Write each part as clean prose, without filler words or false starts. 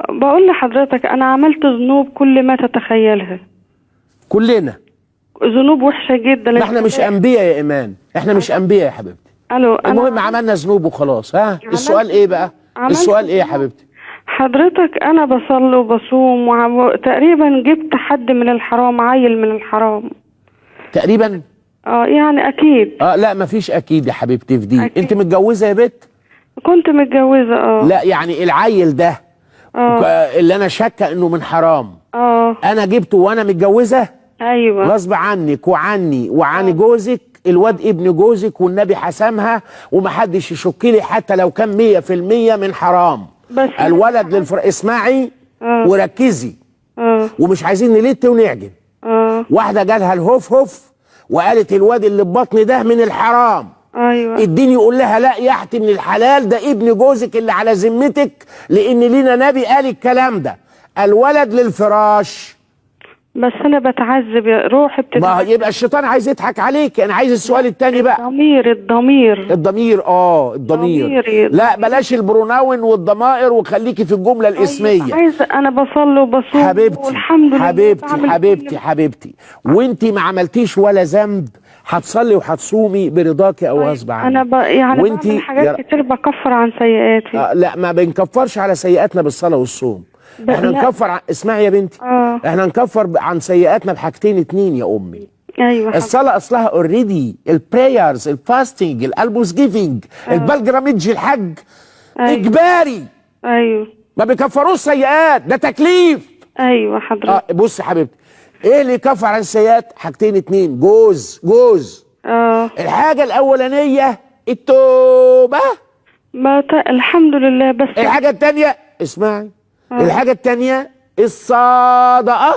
بقول لحضرتك انا عملت ذنوب كل ما تتخيلها. كلنا ذنوب وحشه جدا. ما احنا مش انبياء يا ايمان، احنا مش انبياء يا حبيبتي. الو، المهم عملنا ذنوب وخلاص. السؤال ايه بقى؟ السؤال ايه يا حبيبتي؟ حضرتك انا بصلي وبصوم تقريبا جبت حد من الحرام، عيل من الحرام تقريبا. يعني اكيد. لا مفيش اكيد يا حبيبتي في دي. أكيد. انت متجوزه يا بت؟ كنت متجوزه. لا يعني العيل ده اللي انا شاكه انه من حرام انا جبته وانا متجوزه. ايوه غصب عنك وعني وعن جوزك. الواد ابن جوزك والنبي حسمها ومحدش يشك لي حتى لو كان 100% من حرام. بس الولد اسمعي وركزي. ومش عايزين نلت ونعجن. واحده جالها الهوف هوف وقالت الواد اللي ببطني ده من الحرام. ايوه. الدين يقول لها لا يا اختي من الحلال، ده ابن جوزك اللي على ذمتك، لان لينا نبي قال الكلام ده. الولد للفراش. بس انا بتعذب يا روحي بتتعذب. ما يبقى الشيطان عايز يضحك عليك. انا عايز السؤال الثاني بقى. الضمير الضمير لا بلاش البروناون والضمائر وخليكي في الجمله الاسميه. عايزه انا بصلي وبصوم حبيبتي والحمد لله. حبيبتي وانتي ما عملتيش ولا ذنب. هتصلي وهتصومي برضاكي او غصب عنك. انا يعني بعمل حاجات كتير بكفر عن سيئاتي. لا ما بنكفرش على سيئاتنا بالصلاه والصوم. احنا نكفر اسمعي يا بنتي. احنا نكفر عن سيئاتنا بحاجتين اتنين يا امي. ايوه. الصلاه اصلها اوريدي، البرايرز، الفاستنج، الالبوس جيفنج، البلجراميدج، الحج اجباري. ايوه. ما بيكفروش سيئات، ده تكليف. ايوه حضرتك. بصي حبيبتي، ايه اللي يكفر عن السيئات؟ حاجتين اتنين. جوز الحاجه الاولانيه التوبه. الحمد لله. بس الحاجه الثانيه اسمعي. الحاجة التانية الصدقة.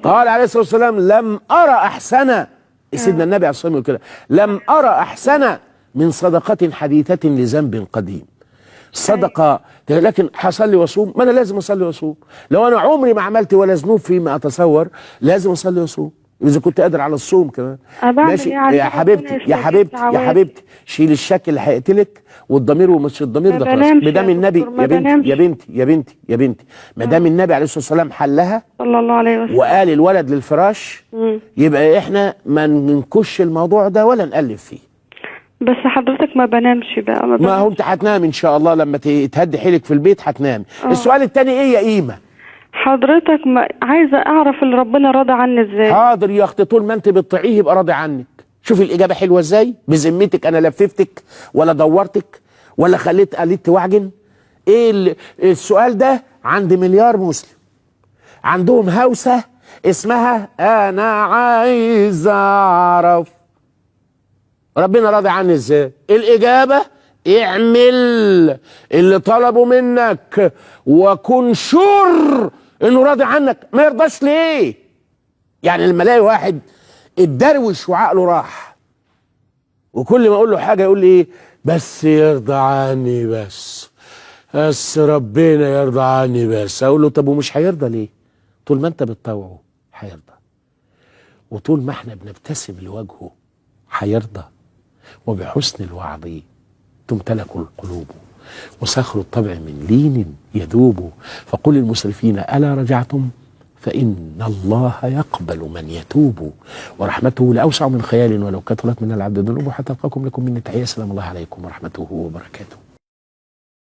قال عليه الصلاة والسلام لم أرى أحسن. سيدنا النبي عليه الصلاة والسلام كده، لم أرى أحسن من صدقة حديثة لذنب قديم. صدقة. لكن هصلي واصوم، ما أنا لازم أصلي واصوم. لو أنا عمري ما عملت ولا ذنوب فيما أتصور لازم أصلي واصوم، إذا كنت قادر على الصوم كمان. ماشي يا حبيبتي شيل الشك اللي هيقتلك والضمير ومش الضمير ده خلاص. مدام النبي يا بنتي ما دام النبي عليه الصلاه والسلام حلها صلى الله عليه وسلم وقال الولد للفراش، يبقى احنا ما ننكش الموضوع ده ولا نقلب فيه. بس حضرتك ما بنامش بقى. ما هو انت هتنام ان شاء الله لما تهدي حيلك في البيت هتنام. السؤال الثاني ايه يا قيمه؟ حضرتك عايزه اعرف اللي ربنا راضي عني ازاي. حاضر يا اختي، طول ما انت بتطيعيه يبقى راضي عنك. شوفي الاجابه حلوه ازاي؟ بذمتك انا لففتك ولا دورتك ولا قلت واعجن؟ ايه السؤال ده عند مليار مسلم عندهم هوسه اسمها انا عايز اعرف ربنا راضي عني ازاي. الاجابه اعمل اللي طلبوا منك وكن شر انه راضي عنك. ما يرضاش ليه؟ يعني لما الاقي واحد اتدروش وعقله راح وكل ما اقول له حاجه يقول لي ايه؟ بس يرضى عني، بس ربنا يرضى عني بس. اقول له طب ومش هيرضى ليه؟ طول ما انت بتطوعه هيرضى، وطول ما احنا بنبتسم لوجهه هيرضى. وبحسن الوعظ تمتلك القلوب وصخر الطبع من لين يذوب. فقل للمسرفين ألا رجعتم فإن الله يقبل من يتوب ورحمته لأوسع من خيال ولو كثرت من العبد ذنوبه حتى ألقاكم لكم من تحية. السلام الله عليكم ورحمته وبركاته.